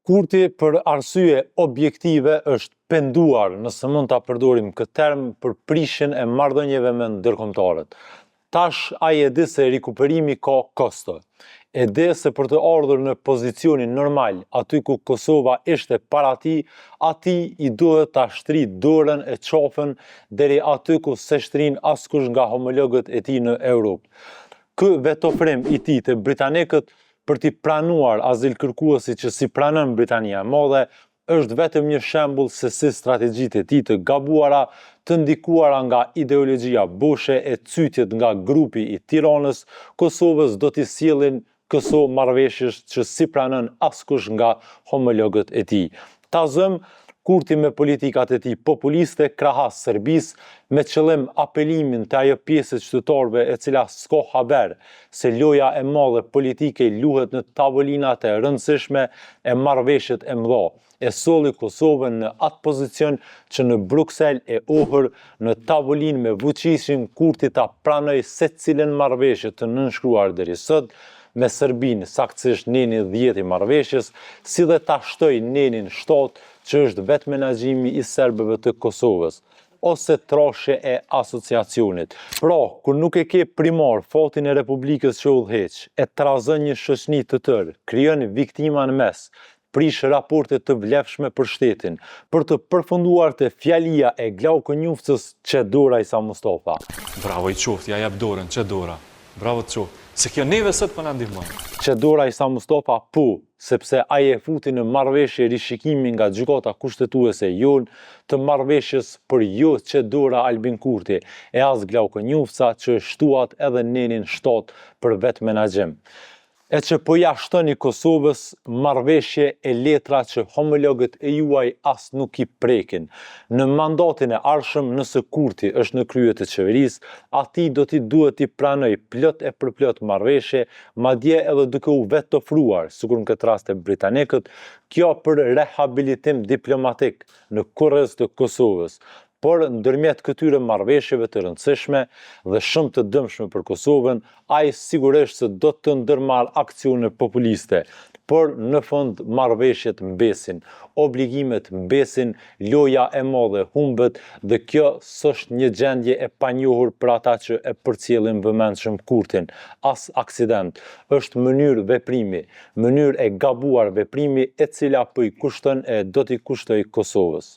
Kurti për arsye objektive është penduar, nëse mund ta përdorim këtë term, për prishjen e marrëdhënieve me ndërkombëtarët. Tash ai e di se rikuperimi ka kosto. E di se për të ardhur në pozicionin normal, aty ku Kosova ishte para tij, atij i duhet ta shtri dorën e qafën deri aty ku se shtrin askush nga homologët e tij në Europë. Ky vetofrim i tij te britanikët për t'i pranuar azil kërkuesi që si pranon Britania e Madhe është vetëm një shembull se si strategjitë e tij të gabuara, të ndikuara nga ideologjia boshe e cytjet nga grupi i Tiranës, Kosovës do t'i sjellin këso marrëveshjesh që si pranon askush nga homologët e tij. Tazëm Kurti me politikat e tij populiste krahas Serbisë me qëllim apelimin të ajo pjesë qytetarëve e cila s'ka haber se loja e madhe politike luhet në tavolinat e rëndësishme e marrëveshjet e mëdha. E solli Kosovën në atë pozicion që në Bruksel e ohër në tavolinë me fuqishin Kurti ta pranoj secilën marrëveshje të nënshkruar deri sot me Serbinë, saktësisht nenin 10 i marrëveshjes, si dhe ta shtoj nenin 7 që është vetë menaxhimi i serbëve të Kosovës, ose trashje e asociacionit. Pra, kur nuk e ke primar fatin e Republikës që udhëheq, e trazën një shoqni të tërë, krijon viktima në mes, prish raporte të vlefshme për shtetin, për të përfunduar te fjalia e Glauko Njuftës Çedora Isa Mustafa. Bravo i qoftë, ja jep dorën, Çedora. Bravo të qoftë. Se kjo neve sot po na ndihmon. Çedora Isa Mustafa sepse ai e futi në marrëveshje rishikimi nga gjykata kushtetuese jon të marrëveshjes për jo Çedora Albin Kurti e as Glauko Njuftësa që shtuat edhe nenin 7 për vetë menaxhim. E që po ja shtoni Kosovës marrëveshje e letra që homologët e juaj as nuk i prekin. Në mandatin e ardhshëm, nëse Kurti është në krye të qeverisë, atij do t'i duhet t'i pranoj plot e përplot marrëveshje, madje edhe duke u vetë ofruar, sikur në këtë rast e britanikët, kjo për rehabilitim diplomatik në kurrez të Kosovës. Por ndërmjet këtyre marrëveshjeve të rëndësishme dhe shumë të dëmshme për Kosovën, ai sigurisht se do të ndërmarr aksione populiste. Por në fund marrëveshjet mbesin, obligimet mbesin, loja e madhe humbet dhe kjo s'është një gjendje e panjohur për ata që e përcjellin vëmendshëm Kurtin. As aksident, është mënyrë veprimi, mënyrë e gabuar veprimi e cila po i kushton e do t'i kushtoj Kosovës.